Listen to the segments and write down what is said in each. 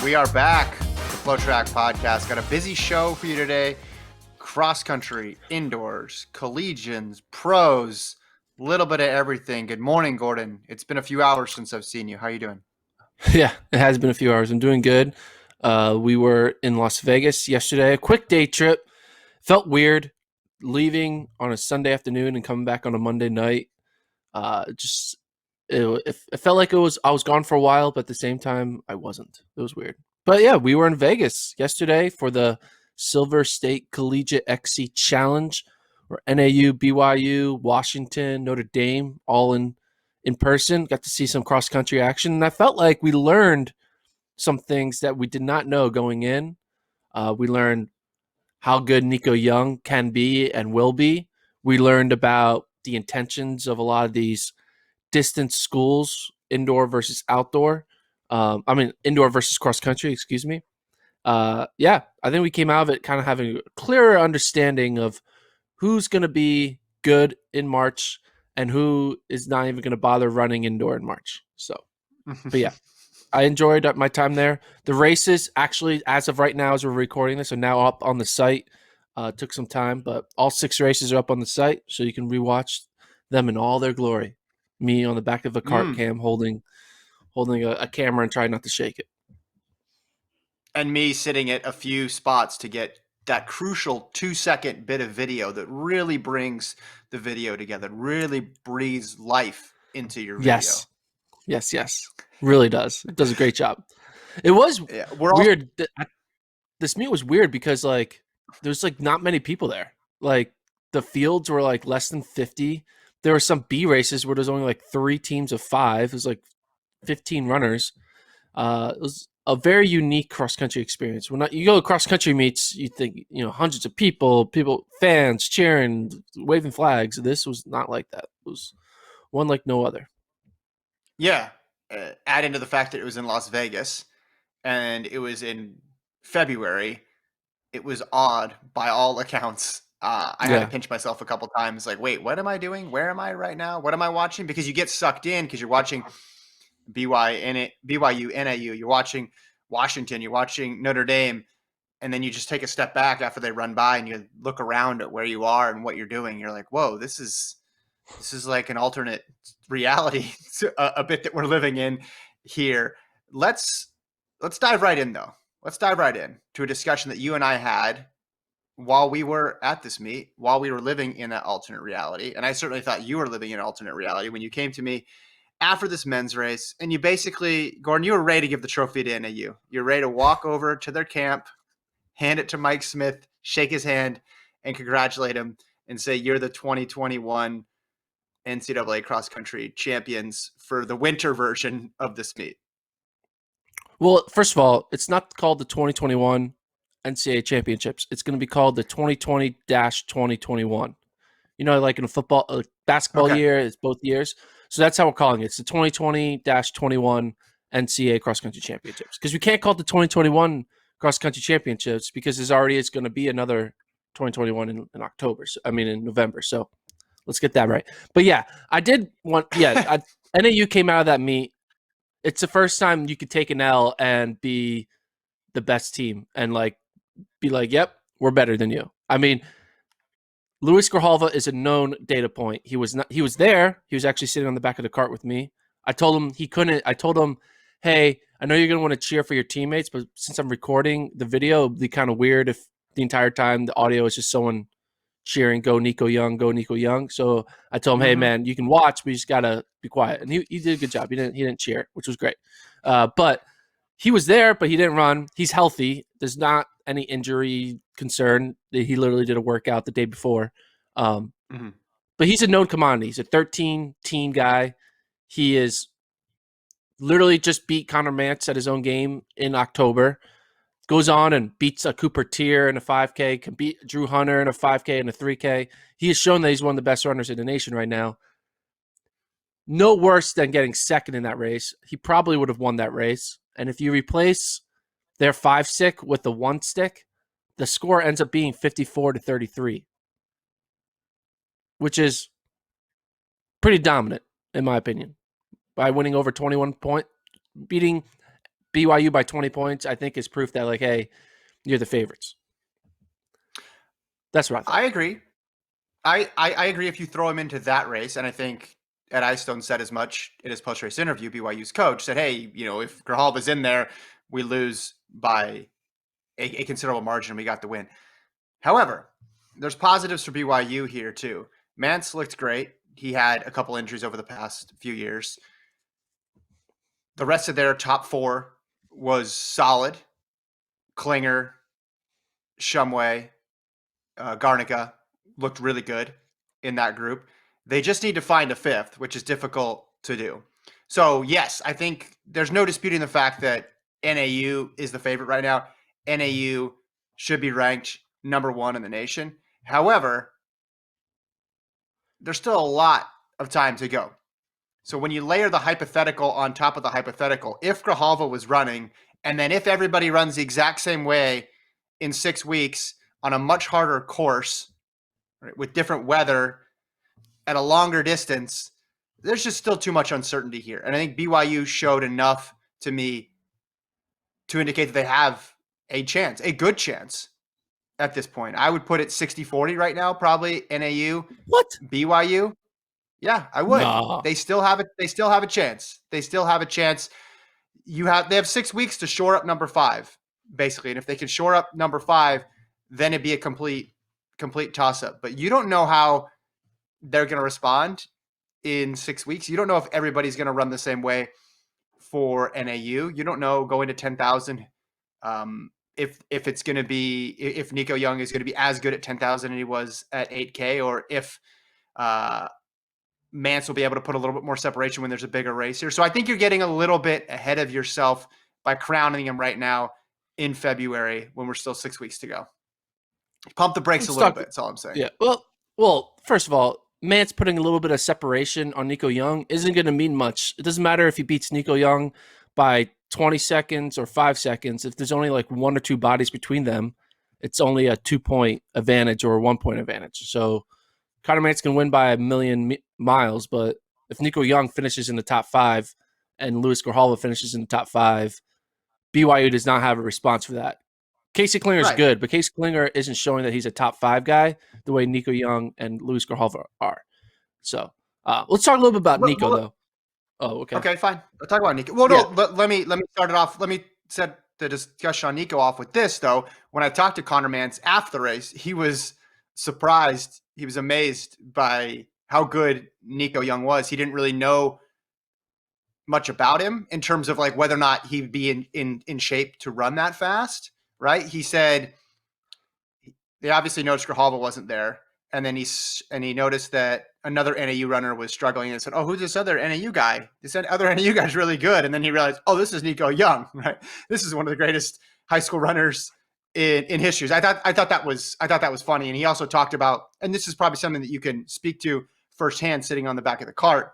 We are back. The FloTrack podcast. Got a busy show for you today. Cross country, indoors, collegians, pros, a little bit of everything. Good morning, Gordon. It's been a few hours since I've seen you. How are you doing? Yeah, it has been a few hours. I'm doing good. We were in Las Vegas yesterday. A quick day trip. Felt weird leaving on a Sunday afternoon and coming back on a Monday night. Just it felt like I was gone for a while, but at the same time I wasn't. It was weird. But yeah, we were in Vegas yesterday for the Silver State Collegiate XC Challenge, where NAU, BYU, Washington, Notre Dame all in person. Got to see some cross country action, and I felt like we learned some things that we did not know going in. We learned how good Nico Young can be and will be. We learned about the intentions of a lot of these distance schools, indoor versus outdoor. Indoor versus cross country, excuse me. Yeah, I think we came out of it kind of having a clearer understanding of who's going to be good in March and who is not even going to bother running indoor in March. So, but yeah, I enjoyed my time there. The races, actually, as of right now, as we're recording this, are now up on the site. Took some time, but all 6 races are up on the site, so you can rewatch them in all their glory. Me on the back of a cart cam holding a camera and trying not to shake it. And me sitting at a few spots to get that crucial 2-second bit of video that really brings the video together, really breathes life into your video. Yes. Really does. It does a great job. It was weird. This meet was weird because there's not many people there. Like the fields were less than 50. There were some B races where there's only 3 teams of 5. It was 15 runners. It was a very unique cross country experience. When you go to cross country meets, you think hundreds of people, fans cheering, waving flags. This was not like that. It was one like no other. Yeah. Add into the fact that it was in Las Vegas and it was in February. It was odd by all accounts. I had to pinch myself a couple times. Wait, what am I doing? Where am I right now? What am I watching? Because you get sucked in because you're watching BYU, NAU. You're watching Washington. You're watching Notre Dame. And then you just take a step back after they run by and you look around at where you are and what you're doing. You're like, whoa, this is like an alternate reality, a bit that we're living in here. Let's dive right in, though. Let's dive right in to a discussion that you and I had while we were at this meet, while we were living in that alternate reality. And I certainly thought you were living in an alternate reality when you came to me after this men's race. And you basically, Gordon, you were ready to give the trophy to NAU. You're ready to walk over to their camp, hand it to Mike Smith, shake his hand, and congratulate him and say, you're the 2021 NCAA cross country champions for the winter version of this meet. Well, first of all, it's not called the 2021 NCAA championships. It's going to be called the 2020-2021. Like in a basketball year, it's both years. So that's how we're calling it. It's the 2020-21 NCAA cross country championships. Because we can't call it the 2021 cross country championships because there's already is going to be another 2021 in October. In November. So let's get that right. But yeah, I did want. Yeah, NAU came out of that meet. It's the first time you could take an L and be the best team and be like, yep, we're better than you. Luis Grijalva is a known data point. He was there. He was actually sitting on the back of the cart with me. I told him he couldn't. I told him, hey, I know you're going to want to cheer for your teammates, but since I'm recording the video, it'd be kind of weird if the entire time the audio is just someone cheering, go Nico Young, go Nico Young. So I told him, hey, man, you can watch, but you just got to be quiet. And he did a good job. He didn't cheer, which was great. But he was there, but he didn't run. He's healthy. There's not any injury concern. He literally did a workout the day before. But he's a known commodity. He's a 13-teen guy. He is literally just beat Connor Mantz at his own game in October. Goes on and beats a Cooper Tier in a 5K, can beat Drew Hunter in a 5K and a 3K. He has shown that he's one of the best runners in the nation right now. No worse than getting second in that race. He probably would have won that race. And if you replace their 5-stick with the 1-stick, the score ends up being 54-33, which is pretty dominant, in my opinion, by winning over 21 points, beating BYU by 20 points, I think is proof that, like, hey, you're the favorites. That's what I think. I agree. I agree if you throw him into that race, and I think Ed Eyestone said as much in his post-race interview. BYU's coach said, hey, if Grijalva's in there, we lose by a considerable margin. We got the win. However, there's positives for BYU here too. Mance looked great. He had a couple injuries over the past few years. The rest of their top four was solid. Klinger, Shumway, Garnica looked really good in that group. They just need to find a fifth, which is difficult to do. So, yes, I think there's no disputing the fact that NAU is the favorite right now. NAU should be ranked number one in the nation. However, there's still a lot of time to go. So when you layer the hypothetical on top of the hypothetical, if Grijalva was running, and then if everybody runs the exact same way in 6 weeks on a much harder course, right, with different weather at a longer distance, there's just still too much uncertainty here. And I think BYU showed enough to me to indicate that they have a chance, a good chance at this point. I would put it 60-40 right now, probably NAU. What? BYU. Yeah, I would. Nah. They still have it. They still have a chance. They still have a chance. They have 6 weeks to shore up number 5, basically. And if they can shore up number 5, then it'd be a complete toss up. But you don't know how they're going to respond in 6 weeks. You don't know if everybody's going to run the same way for NAU. You don't know going to 10,000 if it's going to be, if Nico Young is going to be as good at 10,000 as he was at 8K, or if Mance will be able to put a little bit more separation when there's a bigger race here. So I think you're getting a little bit ahead of yourself by crowning him right now in February when we're still 6 weeks to go. Pump the brakes a little bit. That's all I'm saying. Yeah. Well, first of all, Mance putting a little bit of separation on Nico Young isn't going to mean much. It doesn't matter if he beats Nico Young by 20 seconds or 5 seconds. If there's only like 1 or 2 bodies between them, it's only a 2-point advantage or a 1-point advantage. So Connor Mance can win by a million miles, but if Nico Young finishes in the top 5 and Louis Grijalva finishes in the top 5, BYU does not have a response for that. Casey Klinger is good, but Casey Klinger isn't showing that he's a top 5 guy the way Nico Young and Louis Grijalva are. So let's talk a little bit about Nico, though. Oh, okay. Okay, fine. Let's talk about Nico. Well, no, let me start it off. Let me set the discussion on Nico off with this, though. When I talked to Connor Mance after the race, he was surprised. He was amazed by how good Nico Young was. He didn't really know much about him in terms of like whether or not he'd be in shape to run that fast, right? He said they obviously noticed Grijalva wasn't there, and then he noticed that another NAU runner was struggling and said, "Oh, who's this other NAU guy? This other NAU guy's really good." And then he realized, "Oh, this is Nico Young, right? This is one of the greatest high school runners in history." I thought that was funny. And he also talked about, and this is probably something that you can speak to firsthand sitting on the back of the cart.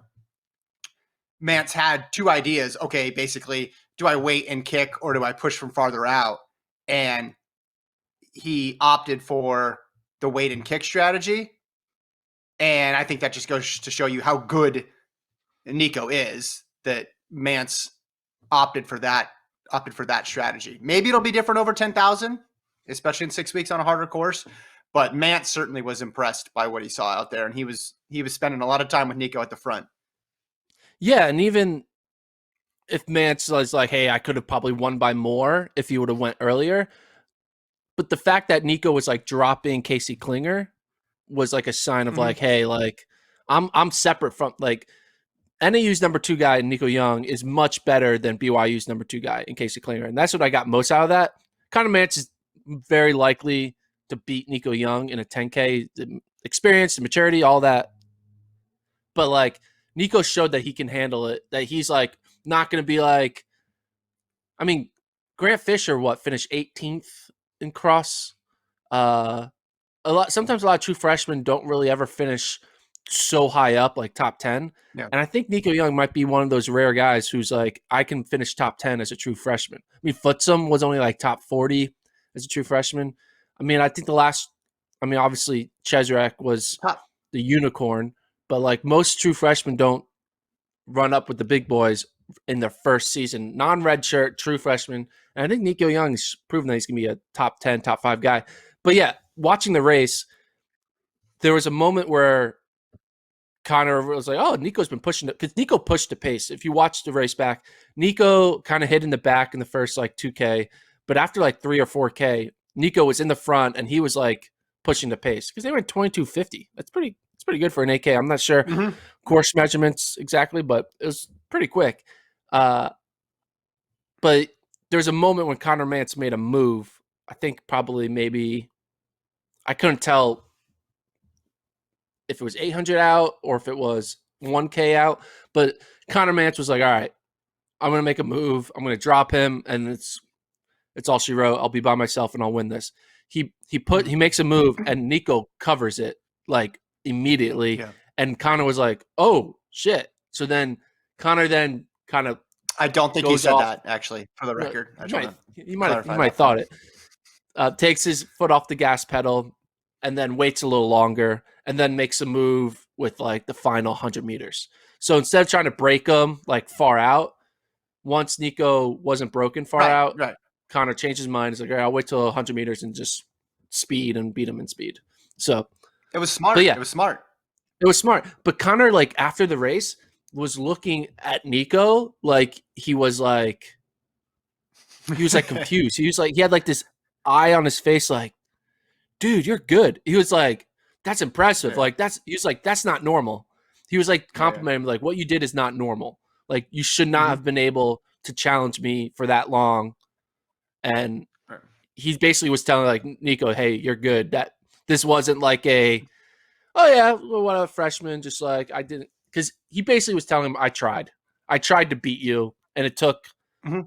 Mance had 2 ideas. Okay, basically, do I wait and kick or do I push from farther out? And he opted for the wait and kick strategy. And I think that just goes to show you how good Nico is, that Mance opted for that strategy. Maybe it'll be different over 10,000, especially in 6 weeks on a harder course. But Mance certainly was impressed by what he saw out there, and he was spending a lot of time with Nico at the front. Yeah, and even if Mance was like, "Hey, I could have probably won by more if he would have went earlier," but the fact that Nico was like dropping Casey Klinger was like a sign of like, "Hey, like I'm separate from like NAU's number 2 guy, Nico Young, is much better than BYU's number 2 guy in Casey Klinger," and that's what I got most out of that. Connor Mance is very likely to beat Nico Young in a 10K, the experience, the maturity, all that. But like Nico showed that he can handle it, that he's like not going to be like, I mean, Grant Fisher, finished 18th in cross. Sometimes a lot of true freshmen don't really ever finish so high up, like top 10. Yeah. And I think Nico Young might be one of those rare guys who's like, I can finish top 10 as a true freshman. I mean, Footsum was only like top 40 as a true freshman. I mean, I think obviously Chesrek was the unicorn, but like most true freshmen don't run up with the big boys in their first season, non-red shirt, true freshman. And I think Nico Young's proven that he's going to be a top 10, top 5 guy. But yeah, watching the race, there was a moment where Connor was like, oh, Nico's been pushing it, because Nico pushed the pace. If you watch the race back, Nico kind of hid in the back in the first like 2K, but after like 3 or 4K, Nico was in the front and he was like pushing the pace because they were at 22:50. It's pretty good for an AK. I'm not sure course measurements exactly, but it was pretty quick. But there's a moment when Connor Mance made a move. I think probably maybe I couldn't tell if it was 800 out or if it was 1K out, but Connor Mance was like, all right, I'm going to make a move. I'm going to drop him, and it's all she wrote. I'll be by myself and I'll win this. He makes a move, and Nico covers it like immediately. Yeah. And Connor was like, oh shit. So then Connor then kind of, I don't think he said that, actually, for the record. He might have thought it. Takes his foot off the gas pedal and then waits a little longer and then makes a move with like the final 100 meters. So instead of trying to break him like far out, once Nico wasn't broken far out, Connor changed his mind. He's like, all right, I'll wait till 100 meters and just speed and beat him in speed. So it was smart. Yeah, it was smart. It was smart. But Connor, like after the race, was looking at Nico like he was confused. He was like, he had like this eye on his face, like, dude, you're good. He was like, that's impressive. Yeah. Like he was like, that's not normal. He was like complimenting him, like, what you did is not normal. Like you should not have been able to challenge me for that long. And he basically was telling like Nico, hey, you're good. That this wasn't like oh yeah, well, what a freshman, just like I didn't, because he basically was telling him, I tried to beat you, and it took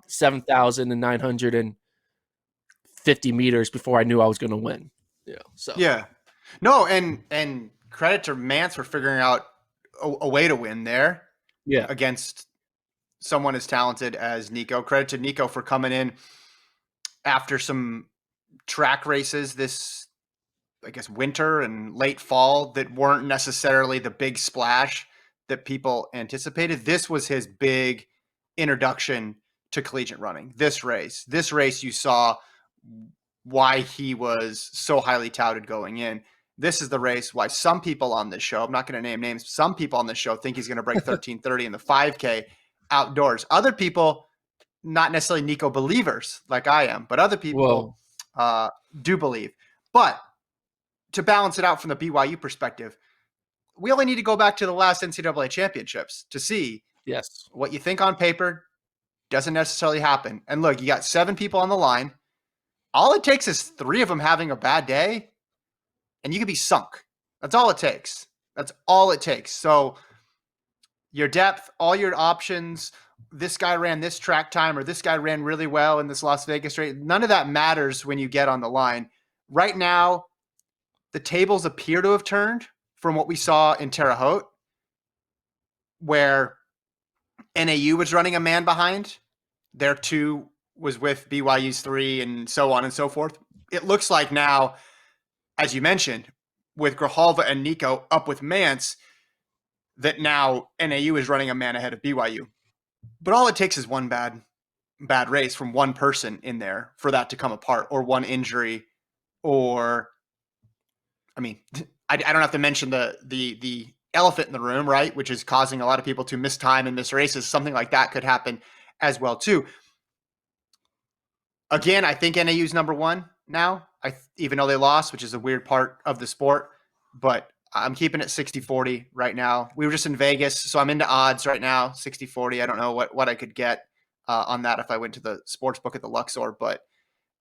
7,950 meters before I knew I was going to win. Yeah. So yeah, no, and credit to Mance for figuring out a way to win there. Yeah, against someone as talented as Nico. Credit to Nico for coming in after some track races this, I guess, winter and late fall that weren't necessarily the big splash that people anticipated. This was his big introduction to collegiate running. This race you saw why he was so highly touted going in. This is the race why some people on this show, I'm not going to name names, some people on this show think he's going to break 13:30 in the 5K outdoors. Other people, not necessarily Nico believers like I am, but other people do believe. But to balance it out from the BYU perspective, we only need to go back to the last NCAA championships to see what you think on paper doesn't necessarily happen. And look, you got 7 people on the line. All it takes is 3 of them having a bad day, and you can be sunk. That's all it takes. So your depth, all your options, this guy ran this track time or this guy ran really well in this Las Vegas race, none of that matters when you get on the line. Right now, the tables appear to have turned from what we saw in Terre Haute, where NAU was running a man behind. Their 2 was with BYU's 3 and so on and so forth. It looks like now, as you mentioned, with Grijalva and Nico up with Mance, that now NAU is running a man ahead of BYU. But all it takes is one bad race from one person in there for that to come apart, or one injury, or, I mean, I don't have to mention the elephant in the room, right? Which is causing a lot of people to miss time and miss races. Something like that could happen as well too. Again, I think NAU's number 1 now, even though they lost, which is a weird part of the sport, but I'm keeping it 60-40 right now. We were just in Vegas, so I'm into odds right now, 60-40. I don't know what I could get on that if I went to the sports book at the Luxor, but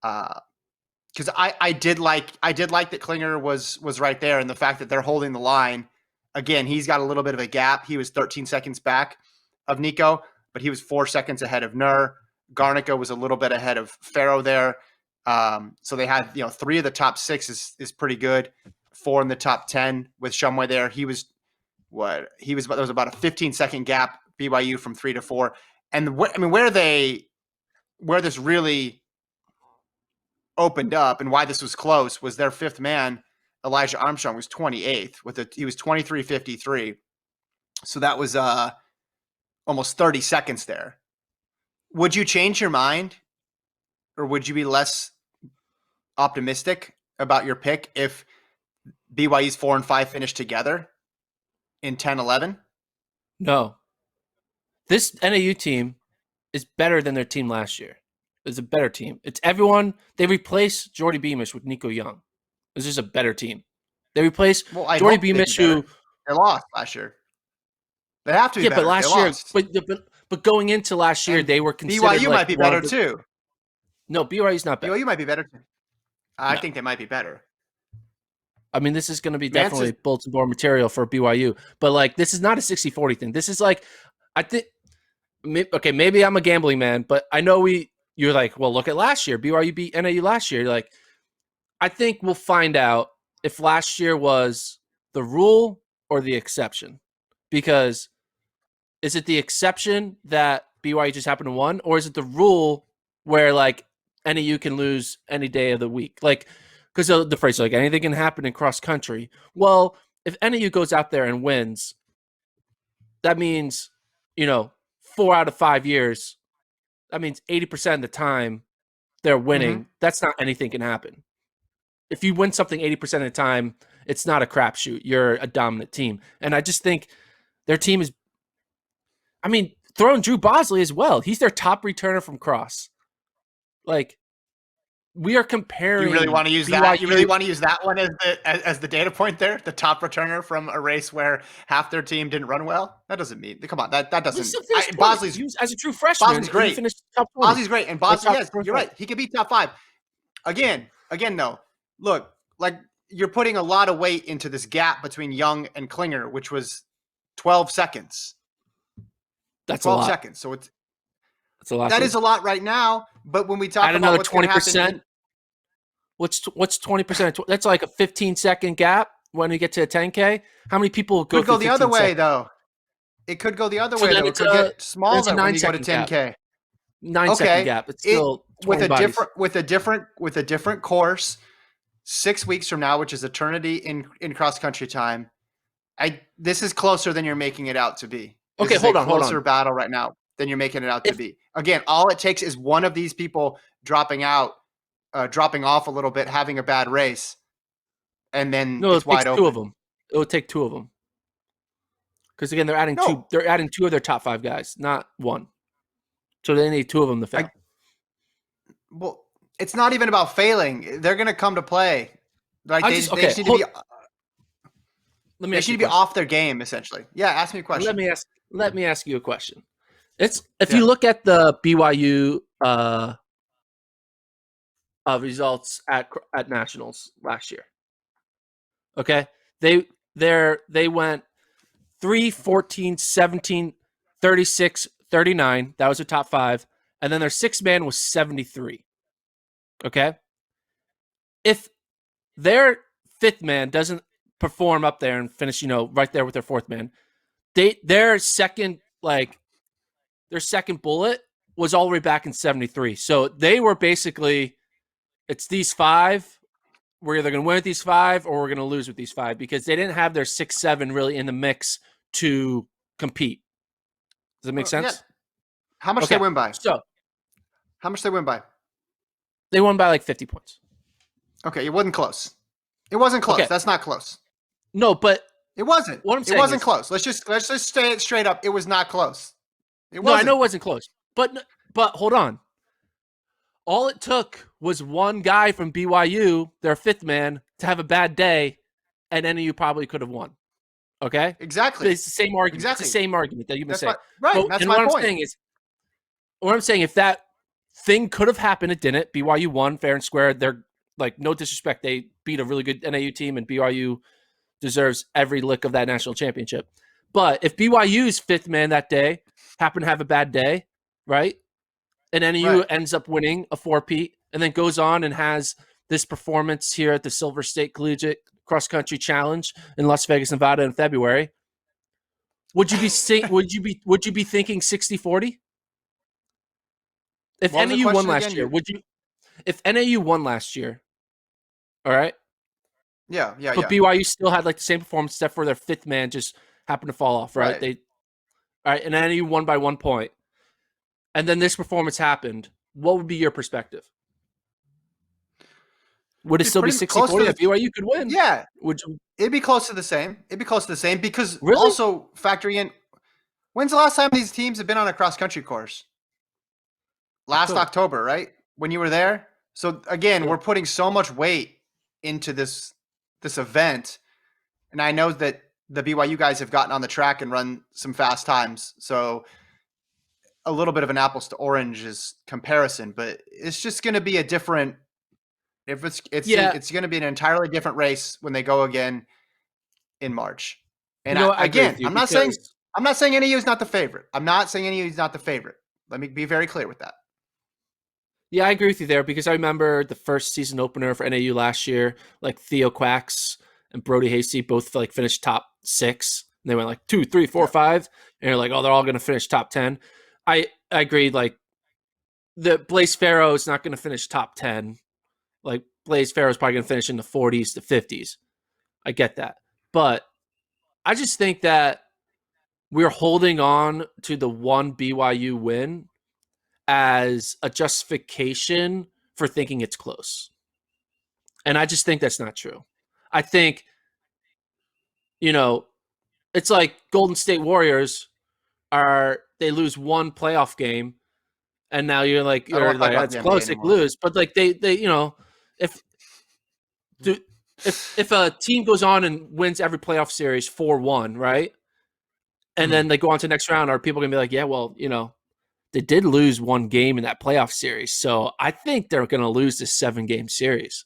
because I did like that Klinger was right there, and the fact that they're holding the line. Again, he's got a little bit of a gap. He was 13 seconds back of Nico, but he was 4 seconds ahead of Nur. Garnica was a little bit ahead of Farrow there. So they had, 3 of the top 6 is pretty good. 4 in the top 10 with Shumway there. There was about a 15-second gap, BYU, from 3 to 4. And where this really opened up and why this was close was their 5th man, Elijah Armstrong, was 28th he was 23:53. So that was almost 30 seconds there. Would you change your mind, or would you be less optimistic about your pick if BYU's 4 and 5 finish together in 10-11? No. This NAU team is better than their team last year. It's a better team. It's everyone. They replaced Jordy Beamish with Nico Young. This is a better team. They replaced Jordy Beamish, who they lost last year. They have to be better. But last year, but going into last year, they were considered BYU might be better too. No, BYU's not better. BYU might be better too. I think they might be better. I mean, this is going to be definitely bulletin board material for BYU. But, like, this is not a 60-40 thing. This is like, I think, okay, maybe I'm a gambling man, but I know you're like, well, look at last year. BYU beat NAU last year. You're like, I think we'll find out if last year was the rule or the exception. Because is it the exception that BYU just happened to win, or is it the rule where, like, NAU can lose any day of the week? Like, because the phrase, like, anything can happen in cross country. Well, if NAU goes out there and wins, that means, 4 out of 5 years, that means 80% of the time they're winning. Mm-hmm. That's not anything can happen. If you win something 80% of the time, it's not a crapshoot. You're a dominant team. And I just think their team is, I mean, throwing Drew Bosley as well. He's their top returner from cross. Like, we are comparing. You really want to use that? You really want to use that one as the data point there? The top returner from a race where half their team didn't run well? That doesn't mean. Come on, that doesn't. Bosley's as a true freshman. Bosley's great. Bosley's great, and Bosley, yes, you're right. He could be top 5. Again, though. Look, like, you're putting a lot of weight into this gap between Young and Klinger, which was 12 seconds. That's 12 a lot. seconds. So it's a lot. That is a lot right now. But when we talk about another 20%, what's 20%? That's like a 15-second gap when you get to a 10K. How many people go? Could go the other way though. It could go the other way though. It could get smaller when you go to 10K. 9-second gap. It's still with a different course. 6 weeks from now, which is eternity in cross country time. This is closer than you're making it out to be. Okay, hold on. Closer battle right now than you're making it out to be. Again, all it takes is one of these people dropping off a little bit, having a bad race, and then it's wide open. 2 of them. It would take 2 of them. Because again, they're adding 2. They're adding 2 of their top 5 guys, not 1. So they need 2 of them to fail. Well, it's not even about failing. They're going to come to play. Like they just need to be. They need to be off their game, essentially. Yeah, ask me a question. Let me ask you a question. If you look at the BYU results at nationals last year, okay, they went 3, 14, 17, 36, 39. That was their top 5, and then their 6th man was 73. Okay, if their 5th man doesn't perform up there and finish, right there with their 4th man, their second bullet was all the way back in 73. So they were basically, it's these 5. We're either going to win with these 5 or we're going to lose with these 5 because they didn't have their 6, 7 really in the mix to compete. Does that make sense? Yeah. How much they win by? So, how much they win by? They won by like 50 points. Okay, it wasn't close. It wasn't close. Okay. That's not close. No, but it wasn't. What I'm saying, it wasn't close. Let's just say it straight up. It was not close. It wasn't. No, I know it wasn't close. But hold on. All it took was one guy from BYU, their 5th man, to have a bad day, and NAU probably could have won. Okay? Exactly. It's the same argument. Exactly. It's the same argument that you've been saying. Right. That's my point. What I'm saying, if that thing could have happened, it didn't. BYU won fair and square. They're, like, no disrespect. They beat a really good NAU team, and BYU deserves every lick of that national championship. But if BYU's 5th man that day happened to have a bad day, right? And NAU ends up winning a 4-peat and then goes on and has this performance here at the Silver State Collegiate Cross Country Challenge in Las Vegas, Nevada in February. Would you be thinking 60-40? If NAU won last year, if NAU won last year, all right? Yeah. But BYU still had like the same performance except for their 5th man just happened to fall off, right? all right, and NAU won by 1 point, and then this performance happened, what would be your perspective? Would it Be still be pretty close to 60-40 the that BYU could win? yeah. Would you It'd be close to the same. It'd be close to the same because really? also factoring in when's the last time these teams have been on a cross country course? Last October, right? When you were there. So again, Yeah. we're putting so much weight into this event, and I know that the BYU guys have gotten on the track and run some fast times. So a little bit of an apples to oranges comparison, but it's just going to be a different. If it's going to be an entirely different race when they go again in March. And I agree with you I'm not saying because NAU is not the favorite. I'm not saying NAU is not the favorite. Let me be very clear with that. yeah, I agree with you there because I remember the first season opener for NAU last year, like Theo Quacks and Brody Hasty both like finished top 6. And they went like 2, 3, 4, 5, and you're like, oh, they're all going to finish top 10. I agree. Like the Blaze Farrow is not going to finish top 10. Like Blaze Farrow is probably going to finish in the 40s to 50s. I get that, but I just think that we're holding on to the one BYU win as a justification for thinking it's close. And I just think that's not true. I think, it's like Golden State Warriors they lose one playoff game and now you're like, I don't want to talk about it's the NBA close, they anymore. lose. But like they if if a team goes on and wins every playoff series 4-1, right? And then they go on to the next round, are people gonna be like, yeah, well, they did lose one game in that playoff series. So I think they're going to lose this 7-game series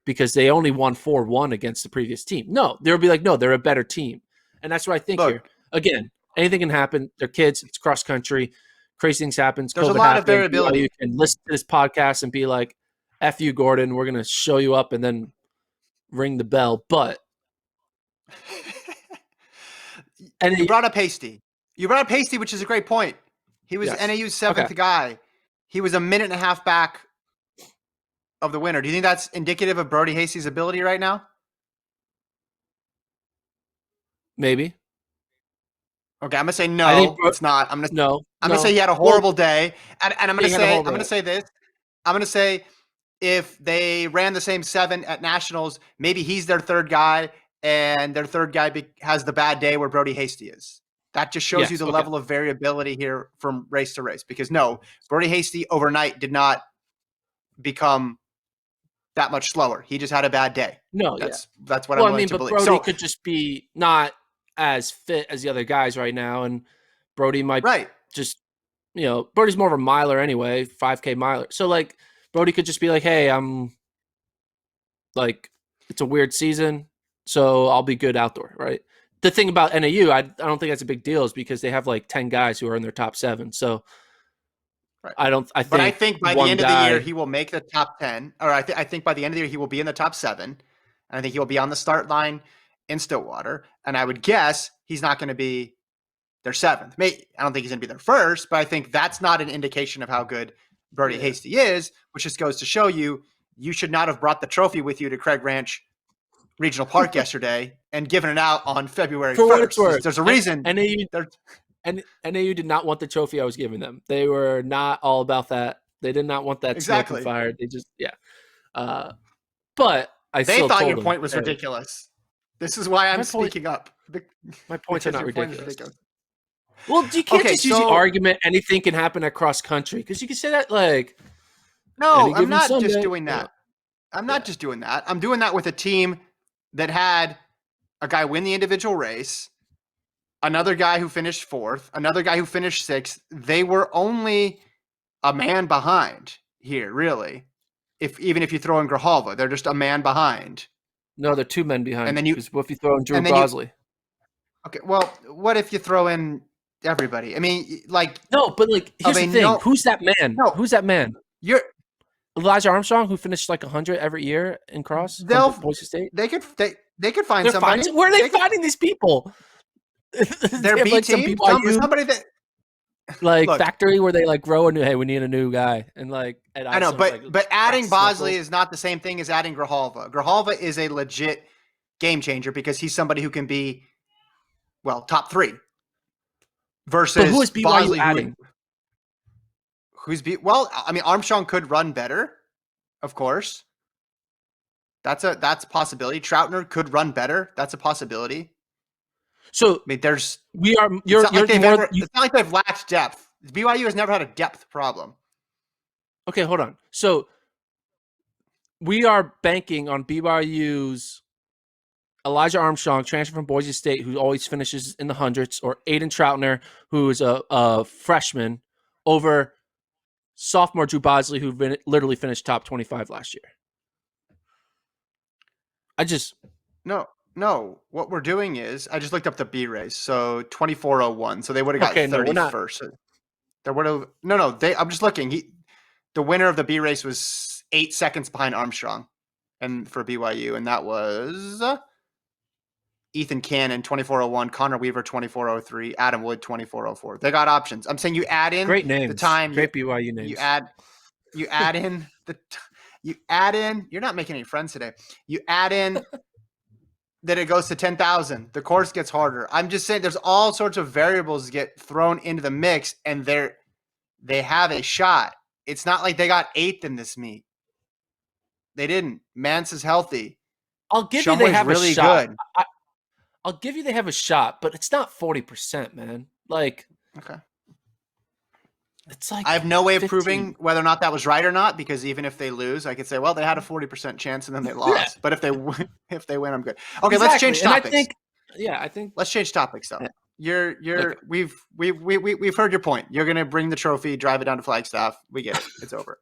because they only won 4-1 against the previous team. No, they'll be like, no, they're a better team. And that's what I think here. Again, anything can happen. They're kids. It's cross country. Crazy things happen. There's a COVID lot of happens. variability. You can listen to this podcast and be like, F you, Gordon. We're going to show you up and then ring the bell. But you brought up Hasty. Which is a great point. He was NAU's 7th guy. He was a minute and a half back of the winner. Do you think that's indicative of Brody Hasty's ability right now? Maybe. Okay, I'm gonna say no. It's not. I'm gonna say he had a horrible day, and I'm gonna say this. I'm gonna say if they ran the same 7 at nationals, maybe he's their 3rd guy, and their 3rd guy has the bad day where Brody Hasty is. That just shows you the level of variability here from race to race. Because no, Brody Hasty overnight did not become that much slower. He just had a bad day. No, that's what I'm willing to believe. Brody could just be not as fit as the other guys right now, and Brody might just, Brody's more of a miler anyway, 5K miler. So like Brody could just be like, hey, I'm like, it's a weird season, so I'll be good outdoor, right? The thing about NAU, I don't think that's a big deal, is because they have like 10 guys who are in their top 7. So I think by the end of the year he will make the top 10, or I think by the end of the year he will be in the top 7, and I think he'll be on the start line in Stillwater. And I would guess he's not going to be their 7th. I don't think he's going to be their 1st, but I think that's not an indication of how good Brody Hasty is, which just goes to show you should not have brought the trophy with you to Craig Ranch Regional Park yesterday and given it out on February 1st. There's a reason. NAU did not want the trophy I was giving them. They were not all about that. They did not want that smoke and fire. They just, but they thought your point was ridiculous. This is why I'm speaking up. My points are not ridiculous. Well, you can't just use the argument anything can happen at cross country, because you can say that like. No, I'm not just doing that. I'm not just doing that. I'm doing that with a team that had a guy win the individual race, another guy who finished 4th, another guy who finished 6th. They were only a man behind here, really. Even if you throw in Grijalva, they're just a man behind. No, they're 2 men behind. And then what if you throw in Drew Bosley? Okay, well, what if you throw in everybody? I mean, like no, but like here's the thing: who's that man? No, who's that man? You're Elijah Armstrong, who finished like 100 every year in cross. Boise State. They could find somebody. Where are they finding these people? They're B team. Somebody that like factory where they like grow a new. Hey, we need a new guy, and like I know, but adding Bosley is not the same thing as adding Grijalva. Grijalva is a legit game changer because he's somebody who can be, well, top 3. But who versus is BYU Bosley, adding? well, I mean, Armstrong could run better, of course. That's a possibility. Troutner could run better. That's a possibility. So I mean, there's we are. it's not like You're more. it's not like they've lacked depth. BYU has never had a depth problem. Okay, hold on. So we are banking on BYU's Elijah Armstrong, transfer from Boise State, who always finishes in the hundreds, or Aiden Troutner, who is a freshman, over sophomore Drew Bosley, who literally finished top 25 last year. No. What we're doing is I just looked up the B race, so 24:01. So they would have got Okay, no, we're not. 31st. There would have no. I'm just looking. The winner of the B race was 8 seconds behind Armstrong, and for BYU, and that was Ethan Cannon 24:01, Connor Weaver 24:03, Adam Wood 24:04. They got options. I'm saying you add in Great names. the time. Great BYU names. You add in you're not making any friends today. You add in that it goes to 10,000. The course gets harder. I'm just saying there's all sorts of variables get thrown into the mix, and they have a shot. It's not like they got 8th in this meet. They didn't. Mance is healthy. I'll give you they have really a shot. good. I'll give you they have a shot, but it's not 40%, man. Like, okay. It's like I have no way 15. of proving whether or not that was right or not, because even if they lose, I could say, well, they had a 40% chance and then they lost. Yeah. But if they win, I'm good. Okay, Let's change topics. I think let's change topics though. Okay. We've heard your point. You're gonna bring the trophy, drive it down to Flagstaff. We get it. It's over.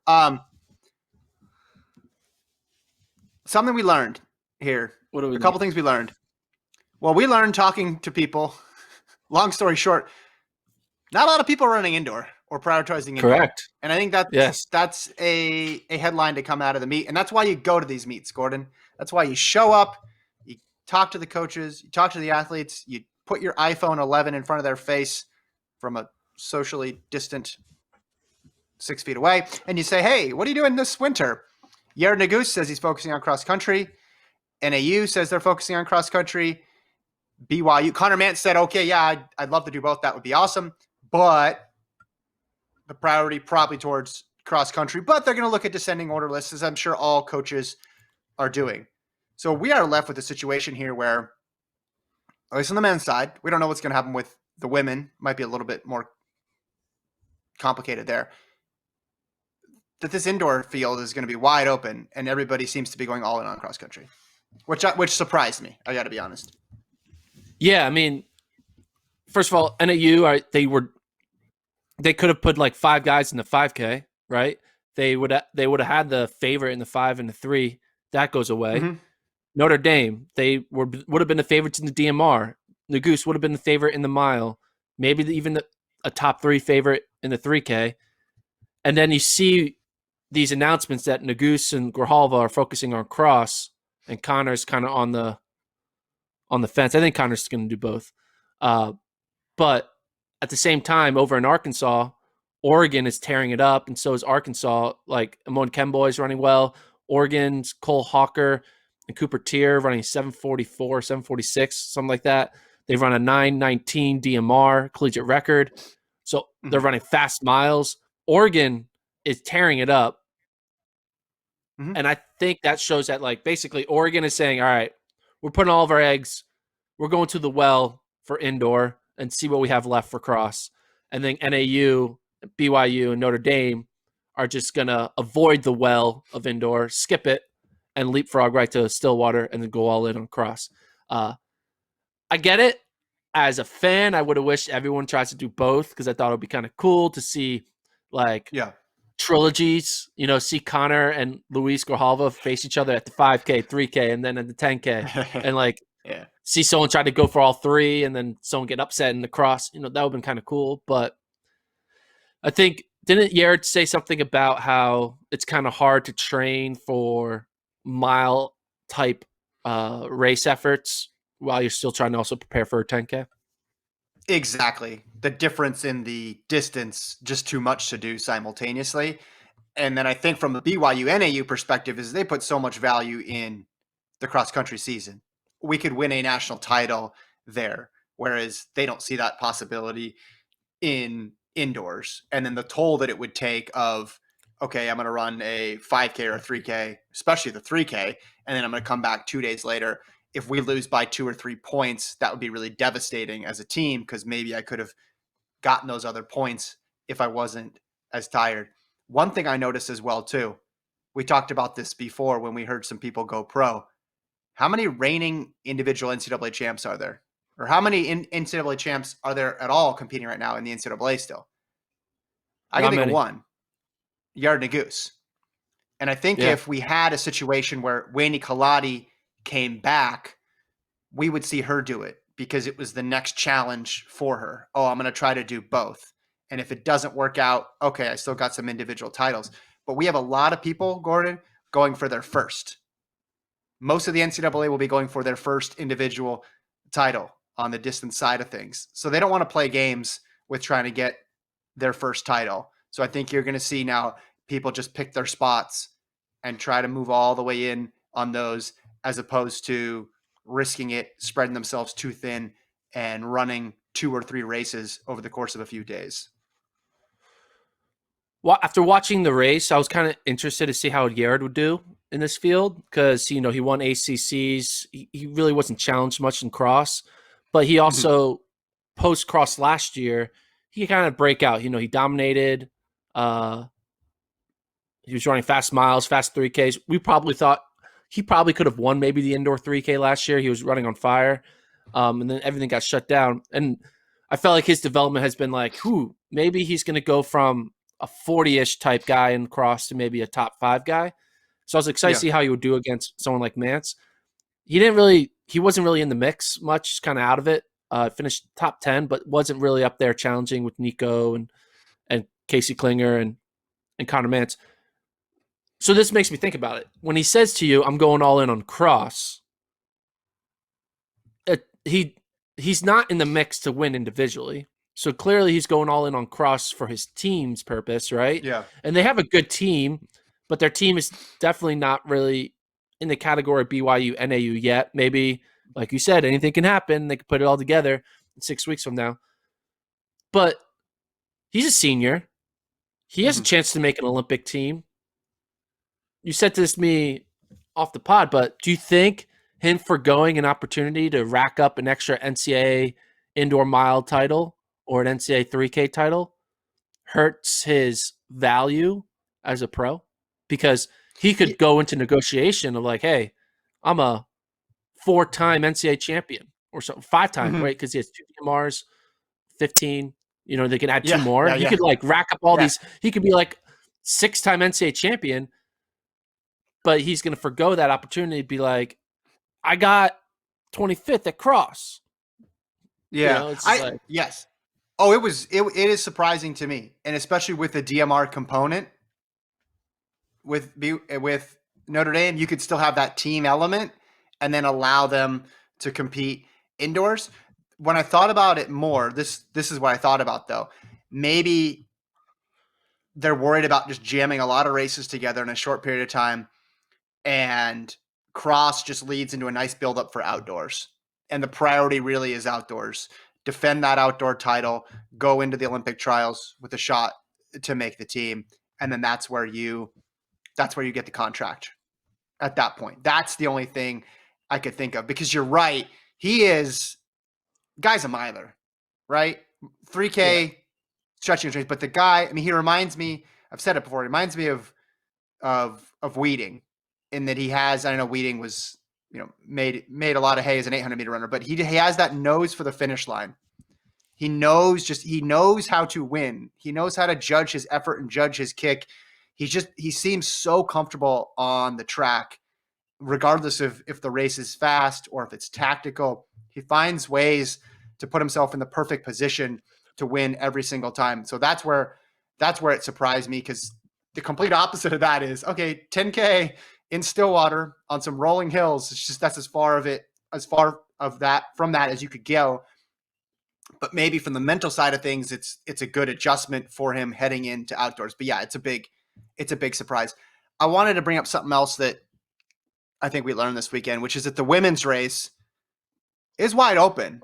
Something we learned here. A couple things we learned. Well, we learned talking to people. Long story short, not a lot of people are running indoor or prioritizing indoor. Correct. And I think that's a headline to come out of the meet. And that's why you go to these meets, Gordon. That's why you show up, you talk to the coaches, you talk to the athletes, you put your iPhone 11 in front of their face from a socially distant 6 feet away, and you say, hey, what are you doing this winter? Yared Nuguse says he's focusing on cross country. NAU says they're focusing on cross country. BYU, Connor Mance said, okay, yeah, I'd love to do both. That would be awesome. But the priority probably towards cross country. But they're going to look at descending order lists, as I'm sure all coaches are doing. So we are left with a situation here where, at least on the men's side, we don't know what's going to happen with the women. Might be a little bit more complicated there. That this indoor field is going to be wide open, and everybody seems to be going all in on cross country, which surprised me. I got to be honest. Yeah, I mean, first of all, NAU they could have put like 5 guys in the 5K, right? They would have had the favorite in the 5 and the 3. That goes away. Mm-hmm. Notre Dame, they would have been the favorites in the DMR. Nuguse would have been the favorite in the mile, maybe even a top 3 favorite in the 3K. And then you see these announcements that Nuguse and Grijalva are focusing on cross, and Connor's kind of on the fence. I think Connor's going to do both. But at the same time, over in Arkansas, Oregon is tearing it up, and so is Arkansas. Like, Amon Kemboy is running well. Oregon's Cole Hawker and Cooper Tier running 744, 746, something like that. They've run a 919 DMR collegiate record. So they're running fast miles. Oregon is tearing it up. Mm-hmm. And I think that shows that, like, basically Oregon is saying, all right, we're putting all of our eggs. We're going to the well for indoor and see what we have left for cross. And then NAU, BYU, and Notre Dame are just going to avoid the well of indoor, skip it, and leapfrog right to Stillwater and then go all in on cross. I get it. As a fan, I would have wished everyone tries to do both, because I thought it would be kind of cool to see, like, trilogies, see Connor and Luis Grijalva face each other at the 5K, 3K, and then at the 10K. And, like, see someone try to go for all 3 and then someone get upset in the cross. That would have been kind of cool. But I think, didn't Yared say something about how it's kind of hard to train for mile type race efforts while you're still trying to also prepare for a 10K? Exactly. The difference in the distance, just too much to do simultaneously. And then I think from the BYU NAU perspective is they put so much value in the cross country season. We could win a national title there, whereas they don't see that possibility. in indoors, and then the toll that it would take of, okay, I'm going to run a 5K or a 3K, especially the 3K, and then I'm going to come back 2 days later. If we lose by 2 or 3 points, that would be really devastating as a team, because maybe I could have gotten those other points if I wasn't as tired. One thing I noticed as well too, we talked about this before when we heard some people go pro. How many reigning individual NCAA champs are there? Or how many NCAA champs are there at all competing right now in the NCAA still? I can Not think of many. one, Yard Goose. And I think Yeah. if we had a situation where Wayne Kaladi came back, we would see her do it, because it was the next challenge for her. Oh, I'm going to try to do both. And if it doesn't work out, okay, I still got some individual titles. But we have a lot of people, Gordon, going for their first. Most of the NCAA will be going for their first individual title on the distance side of things. So they don't want to play games with trying to get their first title. So I think you're going to see now people just pick their spots and try to move all the way in on those, as opposed to risking it, spreading themselves too thin, and running 2 or 3 races over the course of a few days. Well, after watching the race, I was kind of interested to see how Yared would do in this field, because he won ACCs. He really wasn't challenged much in cross, but he Mm-hmm. also post cross last year he kind of break out. He dominated. Uh, he was running fast miles, fast 3Ks. We probably thought he probably could have won maybe the indoor 3K last year. He was running on fire, and then everything got shut down. And I felt like his development has been like, maybe he's going to go from a 40-ish type guy in cross to maybe a top 5 guy. So I was excited to Yeah. see how he would do against someone like Mance. He wasn't really in the mix much, kind of out of it. Finished top 10, but wasn't really up there challenging with Nico and Casey Klinger and Connor Mance. So this makes me think about it. When he says to you, "I'm going all in on cross," he's not in the mix to win individually. So clearly he's going all in on cross for his team's purpose, right? Yeah. And they have a good team, but their team is definitely not really in the category BYU NAU yet. Maybe, like you said, anything can happen. They could put it all together 6 weeks from now. But he's a senior. He has a Mm-hmm. chance to make an Olympic team. You said this to me off the pod, but do you think him foregoing an opportunity to rack up an extra NCAA indoor mile title or an NCAA 3K title hurts his value as a pro? Because he Yeah. could go into negotiation of like, hey, I'm a 4-time NCAA champion or something, 5-time, Mm-hmm. right? Because he has 2 DMRs, 15. They can add 2 Yeah. more. Yeah. He Yeah. could like rack up all Yeah. these. He could be like 6-time NCAA champion, but he's going to forgo that opportunity to be like, I got 25th at cross. Yeah. It's just like, Yes. Oh, it is surprising to me, and especially with the DMR component with Notre Dame, you could still have that team element and then allow them to compete indoors. When I thought about it more, this is what I thought about though. Maybe they're worried about just jamming a lot of races together in a short period of time, and cross just leads into a nice buildup for outdoors. And the priority really is outdoors. Defend that outdoor title, go into the Olympic trials with a shot to make the team, and then that's where you get the contract at that point. That's the only thing I could think of, because you're right. He is guy's a miler, right? yeah. 3K stretching range, but the guy, I mean, he reminds me, I've said it before, he reminds me of Weeding, in that he has, I know Weeding was, made a lot of hay as an 800-meter runner, but he has that nose for the finish line. He knows how to win. He knows how to judge his effort and judge his kick. He seems so comfortable on the track, regardless of if the race is fast or if it's tactical. He finds ways to put himself in the perfect position to win every single time. So that's where it surprised me, because the complete opposite of that is, okay, 10K in Stillwater on some rolling hills. It's just, that's as far of that from that as you could go. But maybe from the mental side of things, it's a good adjustment for him heading into outdoors. But yeah, it's a big surprise. I wanted to bring up something else that I think we learned this weekend, which is that the women's race is wide open,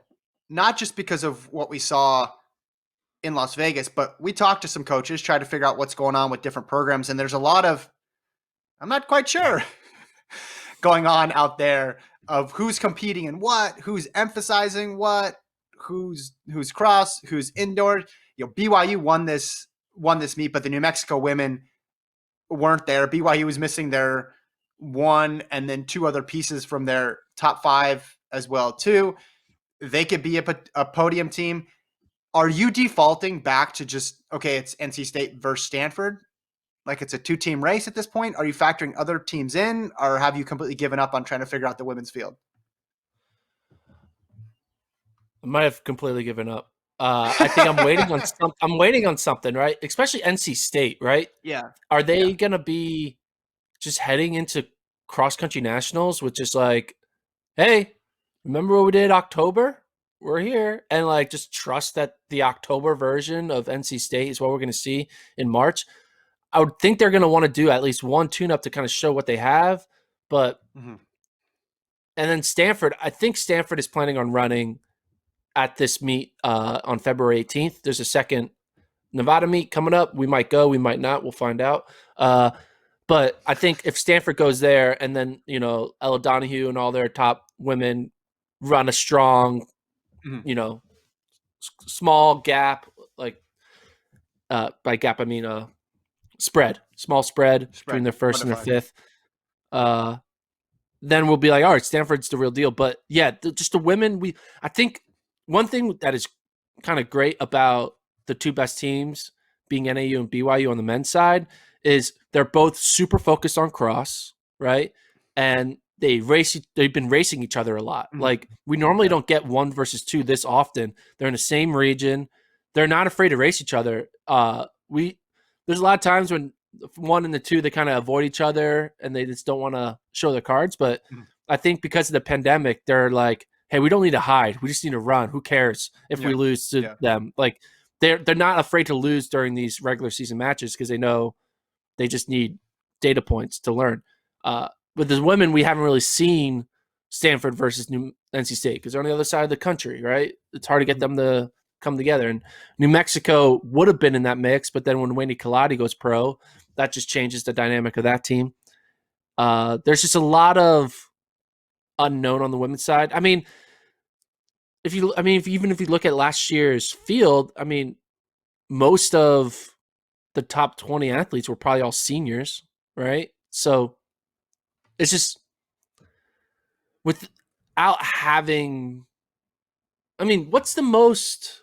not just because of what we saw in Las Vegas, but we talked to some coaches, try to figure out what's going on with different programs. And there's a lot of, I'm not quite sure, going on out there of who's competing in what, who's emphasizing what, who's cross, who's indoor. BYU won this meet, but the New Mexico women weren't there. BYU was missing their one and then two other pieces from their top five as well too. They could be a podium team. Are you defaulting back to just, okay, it's NC State versus Stanford? Like it's a 2-team race at this point? Are you factoring other teams in, or have you completely given up on trying to figure out the women's field? I might have completely given up. I think I'm waiting on I'm waiting on something, right? Especially NC State, right? Yeah. Are they gonna be just heading into cross country nationals with just like, hey, remember what we did October? We're here, and like just trust that the October version of NC State is what we're going to see in March. I would think they're going to want to do at least one tune-up to kind of show what they have, but and then Stanford, I think Stanford is planning on running at this meet on February 18th. There's a second Nevada meet coming up. We might go, we might not. We'll find out. But I think if Stanford goes there and then, Ella Donahue and all their top women run a strong, small gap, like by gap, I mean spread, small spread between their first and their fifth. Then we'll be like, all right, Stanford's the real deal. But yeah, just the women, I think one thing that is kind of great about the two best teams being NAU and BYU on the men's side is they're both super focused on cross, right? And they've been racing each other a lot. Like we normally don't get 1 versus 2 this often. They're in the same region. They're not afraid to race each other. There's a lot of times when 1 and the 2, they kind of avoid each other and they just don't want to show their cards. But I think because of the pandemic, they're like, hey, we don't need to hide. We just need to run. Who cares if we lose to them? Like they're not afraid to lose during these regular season matches because they know they just need data points to learn. With the women, we haven't really seen Stanford versus NC State because they're on the other side of the country, right? It's hard to get them to come together. And New Mexico would have been in that mix, but then when Wayne Kaladi goes pro, that just changes the dynamic of that team. There's just a lot of unknown on the women's side. I mean, even if you look at last year's field, I mean, most of the top 20 athletes were probably all seniors, right? So it's just without having, I mean, what's the most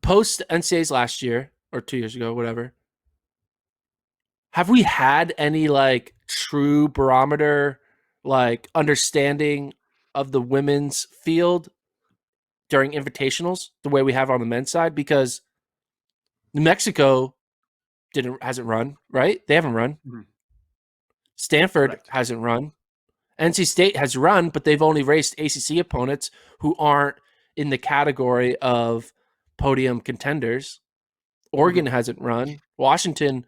post NCAAs last year or 2 years ago, whatever? Have we had any like true barometer, like understanding of the women's field during invitationals the way we have on the men's side? Because New Mexico hasn't run, right? They haven't run. Stanford hasn't run. NC State has run, but they've only raced ACC opponents who aren't in the category of podium contenders. Oregon hasn't run. Washington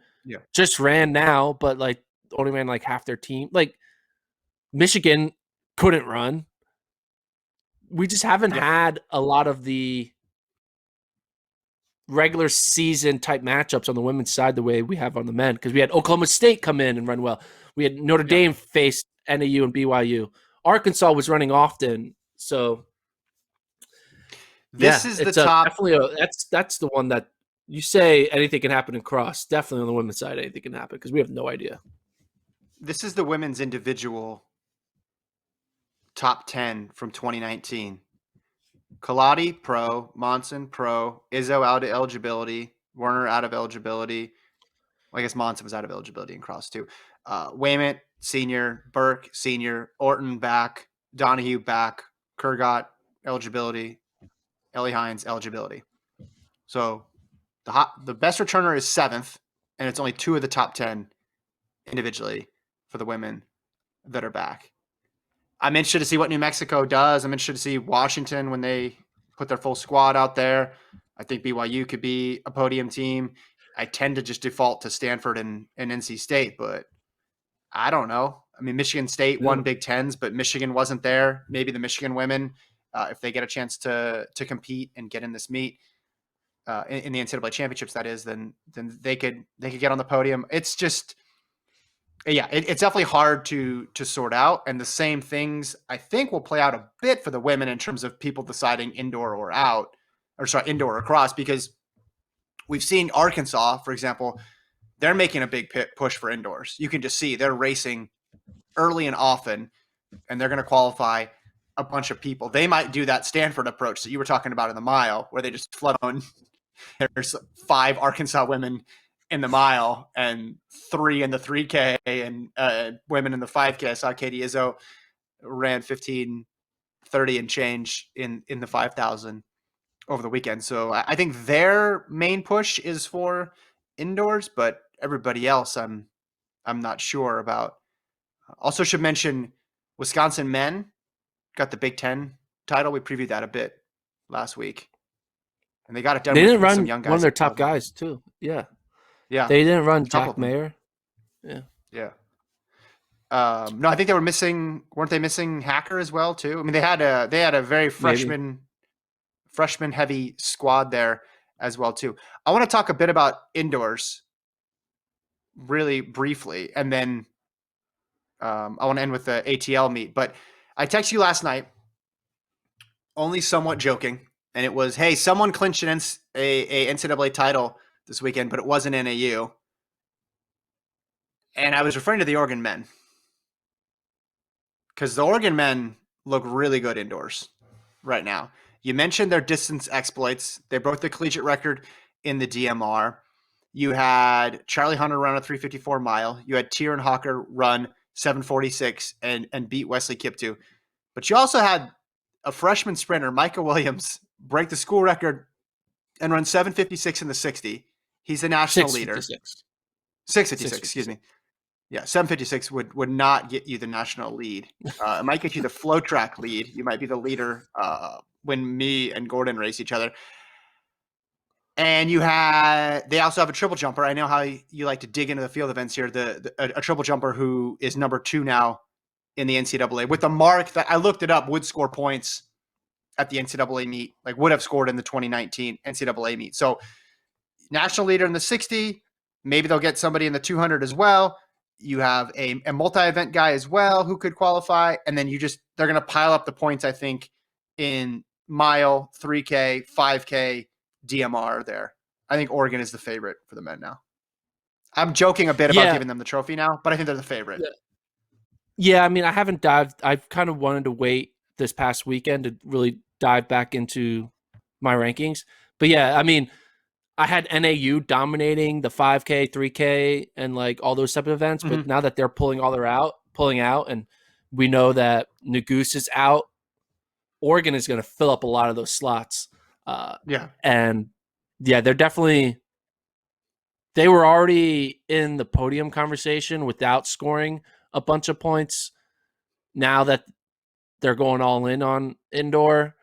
just ran now, but like only ran like half their team. Like Michigan couldn't run. We just haven't had a lot of the regular season type matchups on the women's side the way we have on the men, because we had Oklahoma State come in and run well. We had Notre Dame face NAU and BYU. Arkansas was running often, so this is the top. That's the one that you say anything can happen in cross. Definitely on the women's side, anything can happen because we have no idea. This is the women's individual top 10 from 2019. Kaladi, pro. Monson, pro. Izzo out of eligibility. Werner out of eligibility. Well, I guess Monson was out of eligibility in cross too. Wayment, senior. Burke, senior. Orton, back. Donahue, back. Kurgat, eligibility. Ellie Hines, eligibility. So the best returner is 7th, and it's only 2 of the top 10 individually for the women that are back. I'm interested to see what New Mexico does. I'm interested to see Washington when they put their full squad out there. I think BYU could be a podium team. I tend to just default to Stanford and NC State, but I don't know. I mean, Michigan State won Big Tens, but Michigan wasn't there. Maybe the Michigan women if they get a chance to compete and get in this meet in the NCAA championships, that is, then they could get on the podium. It's just, yeah, it's definitely hard to sort out. And the same things I think will play out a bit for the women in terms of people deciding indoor or indoor or cross, because we've seen Arkansas, for example, they're making a big push for indoors. You can just see they're racing early and often, and they're going to qualify a bunch of people. They might do that Stanford approach that you were talking about in the mile, where they just flood on. There's 5 Arkansas women in the mile and 3 in the 3K and women in the 5K. I saw Katie Izzo ran 15:30 and change in the 5,000 over the weekend. So I think their main push is for indoors, but everybody else I'm not sure about. Also should mention Wisconsin men got the Big Ten title. We previewed that a bit last week. And they got it done They didn't with some run young guys. one of their top guys too. Yeah. Yeah. They didn't run Couple Jack Mayer. Yeah. Yeah. No, I think they were missing. Weren't they missing Hacker as well too? I mean, they had a very freshman heavy squad there as well too. I want to talk a bit about indoors, really briefly, and then I want to end with the ATL meet. But I texted you last night, only somewhat joking, and it was, hey, someone clinched an NCAA title this weekend, but it wasn't NAU. And I was referring to the Oregon men, because the Oregon men look really good indoors right now. You mentioned their distance exploits. They broke the collegiate record in the DMR. You had Charlie Hunter run a 3:54 mile. You had Tieran Hawker run 7:46 and beat Wesley Kiptoo. But you also had a freshman sprinter, Micah Williams, break the school record and run 7:56 in the 60. He's the national leader. 6:56, excuse me. Yeah, 7:56 would not get you the national lead. It might get you the FloTrack lead. You might be the leader when me and Gordon race each other. And they also have a triple jumper. I know how you like to dig into the field events here. A triple jumper who is number 2 now in the NCAA with the mark that I looked it up would score points at the NCAA meet, like would have scored in the 2019 NCAA meet. So national leader in the 60, maybe they'll get somebody in the 200 as well. You have a multi-event guy as well who could qualify. And then they're going to pile up the points, I think, in mile, 3K, 5K, DMR there. I think Oregon is the favorite for the men now. I'm joking a bit about giving them the trophy now, but I think they're the favorite. Yeah, I mean, I haven't dived. I've kind of wanted to wait this past weekend to really dive back into my rankings. But yeah, I mean, I had NAU dominating the 5K, 3K, and like all those type of events. But now that they're pulling out, and we know that Nagoose is out, Oregon is going to fill up a lot of those slots. And yeah, they were already in the podium conversation without scoring a bunch of points. Now that they're going all in on indoor,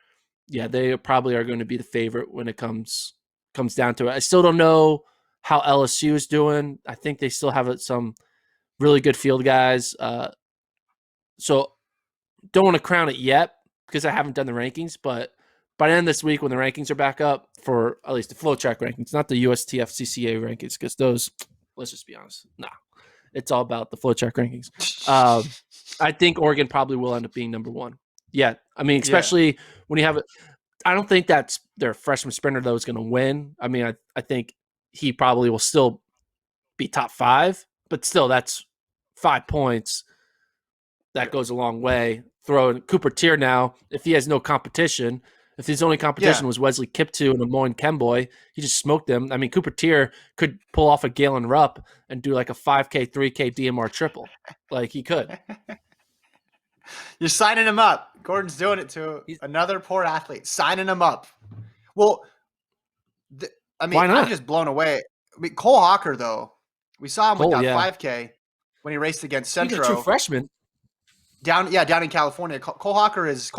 yeah, they probably are going to be the favorite when it comes down to it. I still don't know how LSU is doing. I think they still have some really good field guys. So don't want to crown it yet because I haven't done the rankings, but by the end of this week when the rankings are back up for at least the FloTrack rankings, not the USTF CCA rankings, because those, let's just be honest, it's all about the FloTrack rankings. I think Oregon probably will end up being number 1. Yeah, I mean, especially when you have I don't think that's their freshman sprinter, though, is going to win. I mean, I think he probably will still be top 5, but still, that's 5 points. That goes a long way. Throw in Cooper Tier now, if he has no competition. If his only competition was Wesley Kiptoo and Lemoyne Kemboy, he just smoked them. I mean, Cooper Tier could pull off a Galen Rupp and do like a 5K, 3K DMR triple. Like, he could. You're signing him up. Gordon's doing it to another poor athlete. Signing him up. Well, I mean, I'm just blown away. I mean, Cole Hawker, though, we saw him with that 5K when he raced against Centro. He's a true freshman. Down in California. Cole Hawker is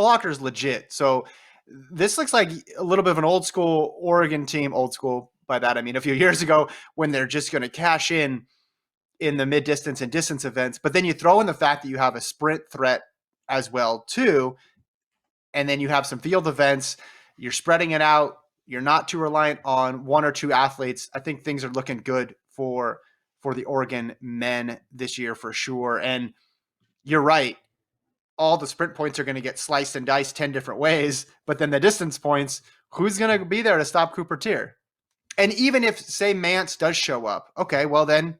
legit. So this looks like a little bit of an old school Oregon team. Old school by that I mean a few years ago when they're just going to cash in the mid distance and distance events. But then you throw in the fact that you have a sprint threat as well too. and then you have some field events. You're spreading it out. You're not too reliant on one or two athletes. I think things are looking good for the Oregon men this year for sure. And you're right. All the sprint points are going to get sliced and diced 10 different ways, but then the distance points, who's going to be there to stop Cooper Tier? And even if, say, Mance does show up, okay, well then,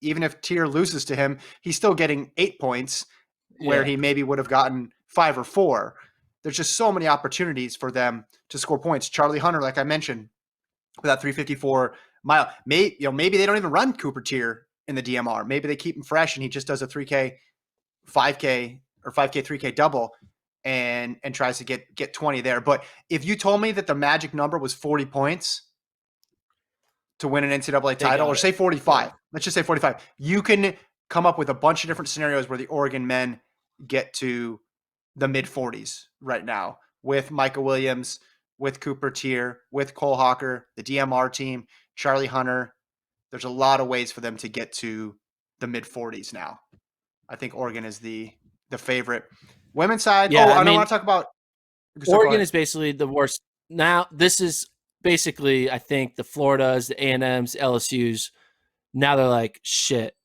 even if Tier loses to him, he's still getting 8 points where he maybe would have gotten 5 or 4. There's just so many opportunities for them to score points. Charlie Hunter, like I mentioned, with that 354 mile, maybe they don't even run Cooper Tier in the DMR. Maybe they keep him fresh and he just does a 3K, 5K, or 5K, 3K double and tries to get 20 there. But if you told me that the magic number was 40 points to win an NCAA title, or say 45, let's just say 45, you can come up with a bunch of different scenarios where the Oregon men get to the mid 40s right now with Micah Williams, with Cooper Tier, with Cole Hawker, the DMR team, Charlie Hunter. There's a lot of ways for them to get to the mid 40s now. I think Oregon is the favorite. Women's side. Yeah, I don't want to talk about Oregon is basically the worst. Now, this is basically, I think, the Floridas, the A&Ms, LSUs. Now they're like, shit,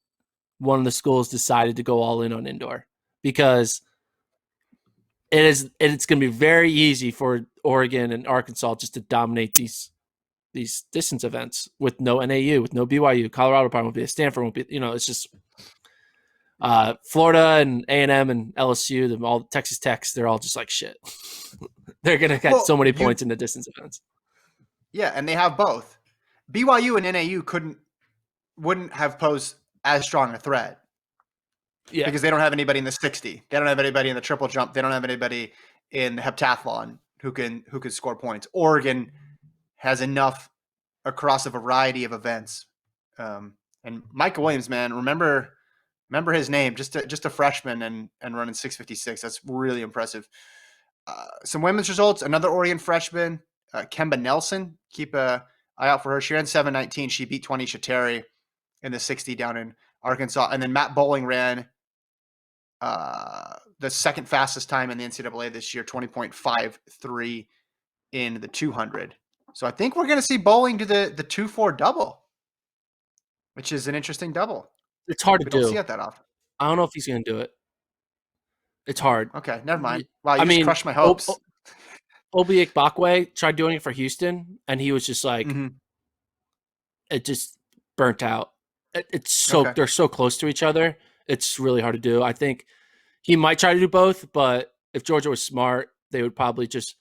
one of the schools decided to go all in on indoor because it's going to be very easy for Oregon and Arkansas just to dominate these distance events with no NAU, with no BYU. Colorado probably won't be. Stanford won't be. It's just Florida and A&M and LSU, all Texas Techs, they're all just like shit. They're going to get so many points in the distance events. Yeah, and they have both. BYU and NAU wouldn't have posed as strong a threat. Yeah. Because they don't have anybody in the 60. They don't have anybody in the triple jump. They don't have anybody in the heptathlon who can score points. Oregon has enough across a variety of events. And Micah Williams, man, remember his name, just a freshman and running 6:56. That's really impressive. Some women's results. Another Oregon freshman, Kemba Nelson. Keep an eye out for her. She ran 7:19. She beat 20 Shateri in the 60 down in Arkansas. And then Matt Bowling ran the second fastest time in the NCAA this year, 20.53 in the 200. So I think we're going to see Bowling do the 2-4 double, which is an interesting double. It's hard to do. We don't see it that often. I don't know if he's going to do it. It's hard. Okay, never mind. Wow, you just crushed my hopes. Obi Ikbakwe tried doing it for Houston, and he was just like, it just burnt out. It's so they're so close to each other. It's really hard to do. I think he might try to do both, but if Georgia was smart, they would probably just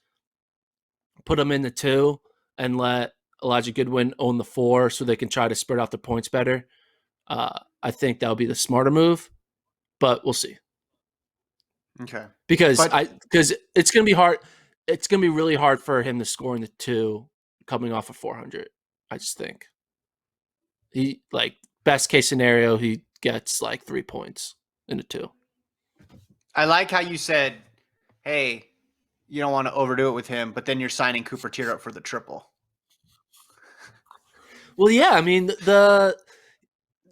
put him in the 2 and let Elijah Goodwin own the 4 so they can try to spread out the points better. I think that would be the smarter move, but we'll see. Okay. Because it's going to be hard. It's going to be really hard for him to score in the 2 coming off of 400. I just think he best case scenario, he gets 3 points in the 2. I like how you said, hey, you don't want to overdo it with him, but then you're signing Cooper Tier up for the triple. Well, yeah. I mean,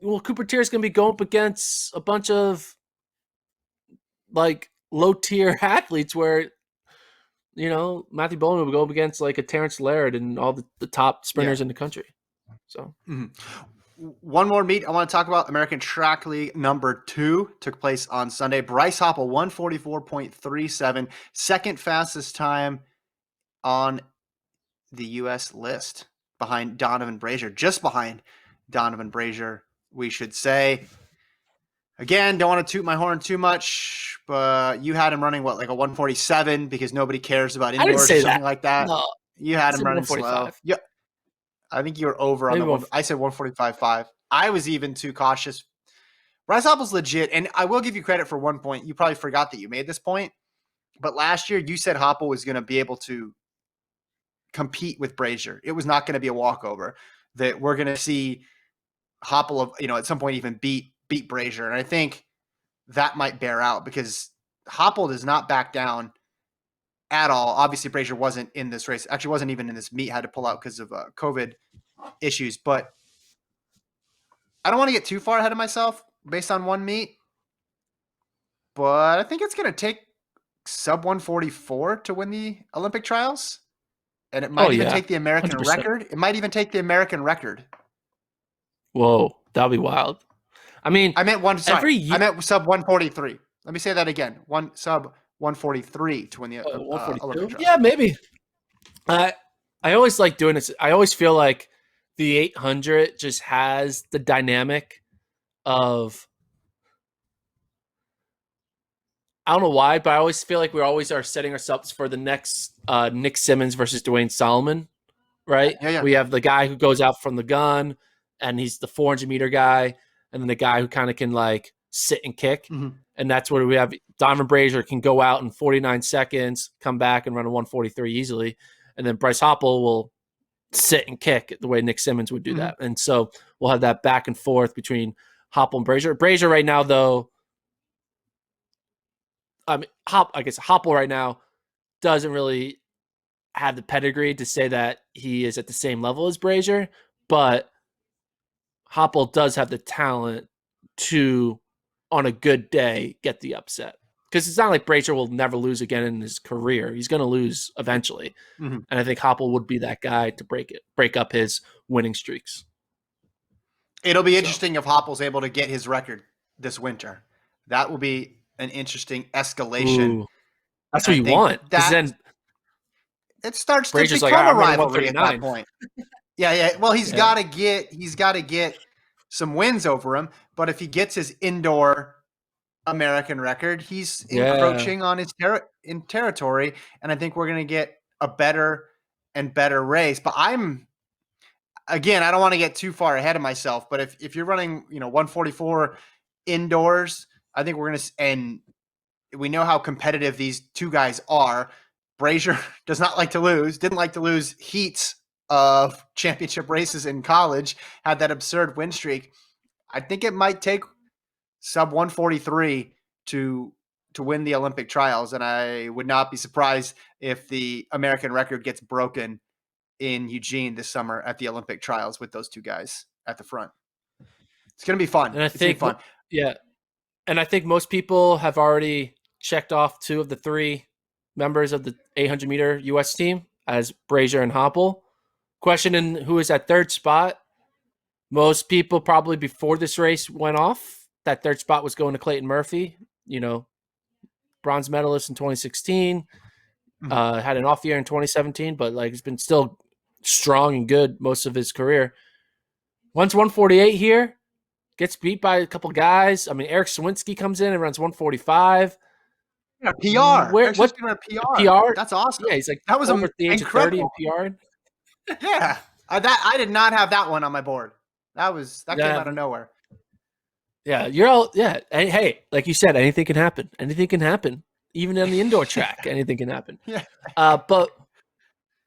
Cooper Tier is going to be going up against a bunch of low tier athletes where, Matthew Bowling would go up against a Terrence Laird and all the top sprinters in the country. So one more meet I want to talk about. American Track League number 2 took place on Sunday. Bryce Hoppel, 144.37, second fastest time on the U.S. list behind Donavan Brazier, just behind Donavan Brazier, we should say. Again, don't want to toot my horn too much, but you had him running a 147 because nobody cares about indoors or something like that. No, you had him running slow. Yeah, I think you were over on the one. I said 145.5. I was even too cautious. Bryce Hoppel's legit, and I will give you credit for one point. You probably forgot that you made this point, but last year you said Hoppel was going to be able to compete with Brazier. It was not going to be a walkover. That we're going to see Hoppel, at some point even beat Brazier, and I think that might bear out because Hoppel does not back down at all. Obviously, Brazier wasn't in this race. Actually, wasn't even in this meet. Had to pull out because of COVID issues. But I don't want to get too far ahead of myself based on one meet. But I think it's going to take sub 144 to win the Olympic trials. And it Oh might even yeah, take the American 100%. record. It might even take the American record. Whoa, that'll be wild. I mean, I meant every year. I meant sub 143. Let me say that again. Sub 143 to win the Olympic 142. trials. Yeah, maybe. I I always like doing this. I always feel like the 800 just has the dynamic of, I don't know why, but I always feel like we always are setting ourselves for the next Nick Simmons versus Dwayne Solomon, right? Yeah. We have the guy who goes out from the gun and he's the 400-meter guy, and then the guy who kind of can like sit and kick. Mm-hmm. And that's where we have Donovan Brazier can go out in 49 seconds, come back and run a 143 easily. And then Bryce Hoppel will sit and kick the way Nick Simmons would do Mm-hmm. that. And so we'll have that back and forth between Hoppel and Brazier. Brazier right now, though, I guess Hoppel right now doesn't really have the pedigree to say that he is at the same level as Brazier, but Hoppel does have the talent to, on a good day, get the upset. Because it's not like Brazier will never lose again in his career. He's going to lose eventually. Mm-hmm. And I think Hoppel would be that guy to break up his winning streaks. It'll be interesting if Hoppel's able to get his record this winter. That will be an interesting escalation. Ooh, that's what you want. Because then it starts Brazier's to like, become right, a I'm running rivalry at that 139. point. Yeah. Well, he's got to get some wins over him. But if he gets his indoor American record, he's encroaching on his territory, and I think we're going to get a better and better race. But I don't want to get too far ahead of myself. But if you're running, 144 indoors, I think we're going to, and we know how competitive these two guys are. Brazier does not like to lose, didn't like to lose heats of championship races in college, had that absurd win streak. I think it might take sub 143 to win the Olympic trials, and I would not be surprised if the American record gets broken in Eugene this summer at the Olympic trials with those two guys at the front. It's going to be fun. And I think, and I think most people have already checked off two of the three members of the 800-meter U.S. team as Brazier and Hoppel. Questioning who is at third spot. Most people probably before this race went off, that third spot was going to Clayton Murphy, bronze medalist in 2016, had an off year in 2017, but like he's been still strong and good most of his career. Once 148 here, gets beat by a couple guys. I mean, Eric Swinski comes in and runs 145. Yeah, PR. What's going to PR? PR? That's awesome. Yeah, he's like that was over the age incredible. of 30 in PR. Yeah, I did not have that one on my board. That came out of nowhere. Yeah, you're all Hey, like you said, anything can happen. Anything can happen. Even on the indoor track, anything can happen. Yeah. But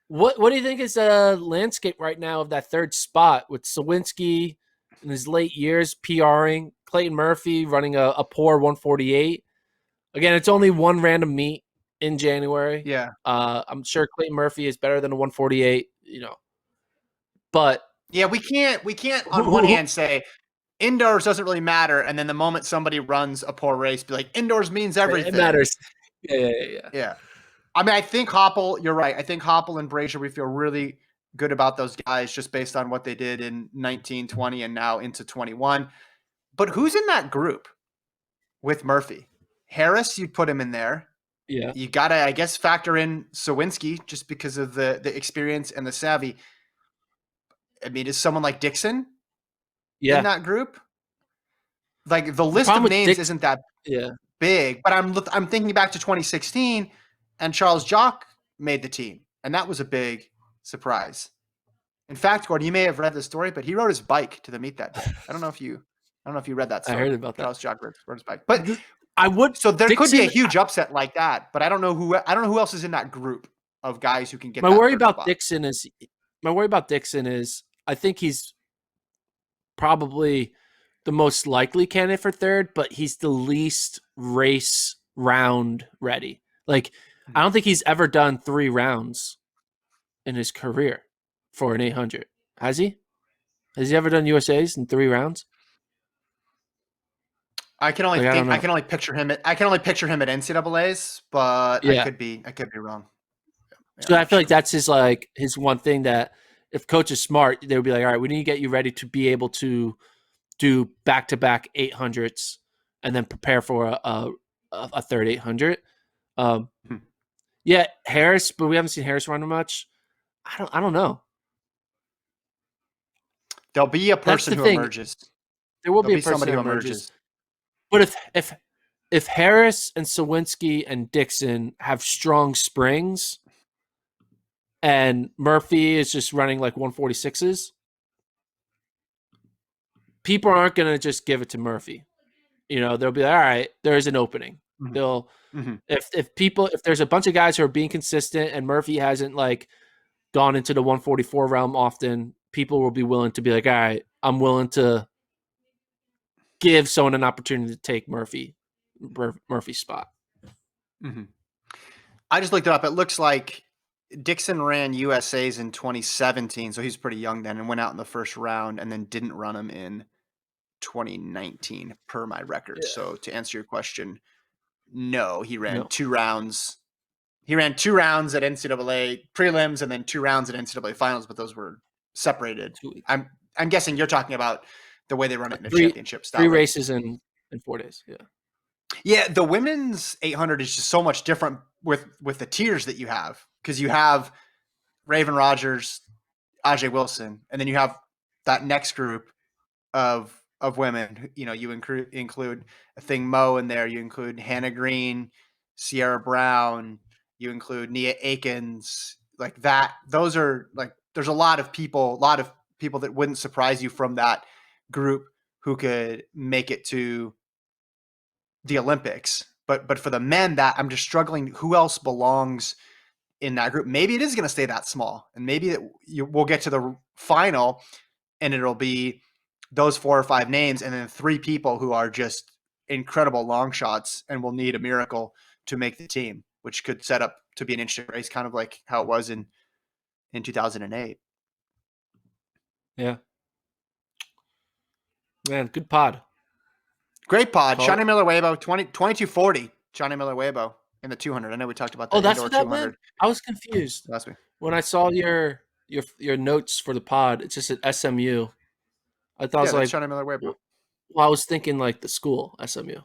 what do you think is the landscape right now of that third spot with Sawinski in his late years PRing, Clayton Murphy running a poor 148? Again, it's only one random meet in January. Yeah. I'm sure Clayton Murphy is better than a 148, But yeah, we can't on one hand say indoors doesn't really matter, and then the moment somebody runs a poor race, be like, indoors means everything. It matters. Yeah. I mean, I think Hoppel, you're right. I think Hoppel and Brazier, we feel really good about those guys just based on what they did in 19, 20, and now into 21. But who's in that group with Murphy? Harris, you'd put him in there. Yeah. You got to, I guess, factor in Sawinski just because of the experience and the savvy. I mean, is someone like Dixon in that group? Like the list of names isn't that big, but I'm thinking back to 2016 and Charles Jock made the team, and that was a big surprise. In fact, Gordon, you may have read the story, but he rode his bike to the meet that day. I don't know if you read that story. I heard about that. Charles Jock rode his bike, but I would. So there could be a huge upset like that, but I don't know who else is in that group of guys who can get. My worry about Dixon is I think he's probably the most likely candidate for third, but he's the least race round ready. Like, I don't think he's ever done 3 rounds in his career for an 800. Has he? Has he ever done USAs in 3 rounds? I can only Like, I don't think. I know. can only picture him. I can only picture him at NCAA's, but I Yeah. could be. I could be wrong. Yeah, So I'm I not feel like sure. that's his one thing that if coach is smart, they would be like, all right, we need to get you ready to be able to do back-to-back 800s and then prepare for a third 800. Um, Hmm. yeah, Harris, but we haven't seen Harris run much. I don't know. There'll be a That's person the who thing. emerges. There will There'll be a be person somebody who who emerges. emerges. But if Harris and Sawinski and Dixon have strong springs and Murphy is just running like 146s, people aren't going to just give it to Murphy. They'll be like, all right, there's an opening. Mhm. They'll Mhm. if there's a bunch of guys who are being consistent and Murphy hasn't like gone into the 144 realm often, people will be willing to be like, all right, I'm willing to give someone an opportunity to take Murphy's spot. Mhm. I just looked it up. It looks like Dixon ran USA's in 2017, so he's pretty young then, and went out in the first round, and then didn't run them in 2019 per my record. Yeah. So to answer your question, no, he ran No. 2 rounds. He ran 2 rounds at NCAA prelims and then 2 rounds at NCAA finals, but those were separated. 2 weeks. I'm guessing you're talking about the way they run it in a Three championship three style. Right? races in 4 days. Yeah. Yeah, the women's 800 is just so much different with the tiers that you have, because you have Raven Rogers, Ajay Wilson, and then you have that next group of women. You include a thing Mo in there. You include Hannah Green, Sierra Brown. You include Nia Akins, like that. Those are like there's a lot of people that wouldn't surprise you from that group who could make it to the Olympics. But for the men, that I'm just struggling. Who else belongs in that group? Maybe it is going to stay that small, and maybe we'll get to the final, and it'll be those 4 or 5 names, and then 3 people who are just incredible long shots, and will need a miracle to make the team, which could set up to be an interesting race, kind of like how it was in 2008. Yeah. Man, good pod. Great pod, Call it. Johnny Miller Weibo, 2240. Johnny Miller Weibo in the 200. I know we talked about Oh, that that's indoor what that meant? 200 I was confused. last week. When I saw your notes for the pod, it's just at SMU. I thought I Yeah, was that's like, Johnny Miller Weibo. well, I was thinking like the school, SMU.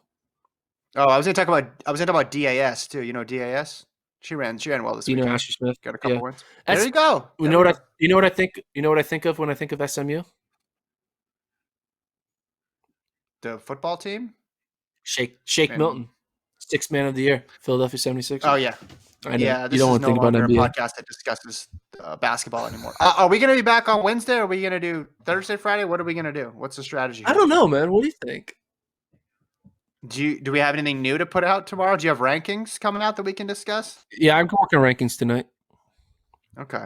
Oh, I was going to talk about DAS too. You know DAS? She ran well this Dino weekend. Asher Smith. Got a Yeah. couple wins. There you go. You There know we what go. you know what I think? You know what I think of when I think of SMU? The football team? Shake And Milton, 6th man of the year, Philadelphia 76ers. oh yeah. I know Yeah, you this don't is want to no think about longer a NBA. podcast that discusses basketball anymore. Are we going to be back on Wednesday? Or are we going to do Thursday, Friday? What are we going to do? What's the strategy I here? don't know, man. What do you think? Do we have anything new to put out tomorrow? Do you have rankings coming out that we can discuss? Yeah, I'm working rankings tonight. Okay.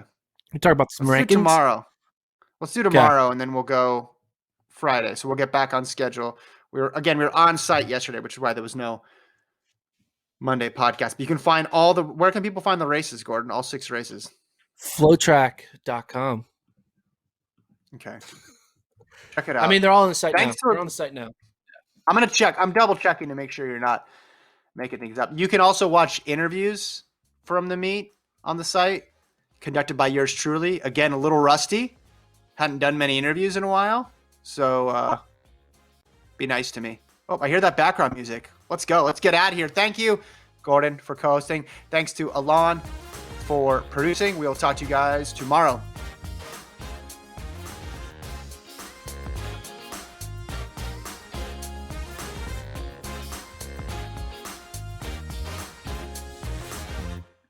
We talk about some Let's do rankings. tomorrow. Let's do Okay. tomorrow, and then we'll go Friday. So we'll get back on schedule. We were on site yesterday, which is why there was no Monday podcast. But you can find where can people find the races, Gordon? All 6 races. FloTrack.com. Okay. Check it out. I mean, they're all on the site now. Thanks for They're on the site now. I'm going to check. I'm double checking to make sure you're not making things up. You can also watch interviews from the meet on the site, conducted by yours truly. Again, a little rusty. Hadn't done many interviews in a while. So be nice to me. Oh, I hear that background music. Let's go. Let's get out of here. Thank you, Gordon, for co-hosting. Thanks to Alon for producing. We'll talk to you guys tomorrow.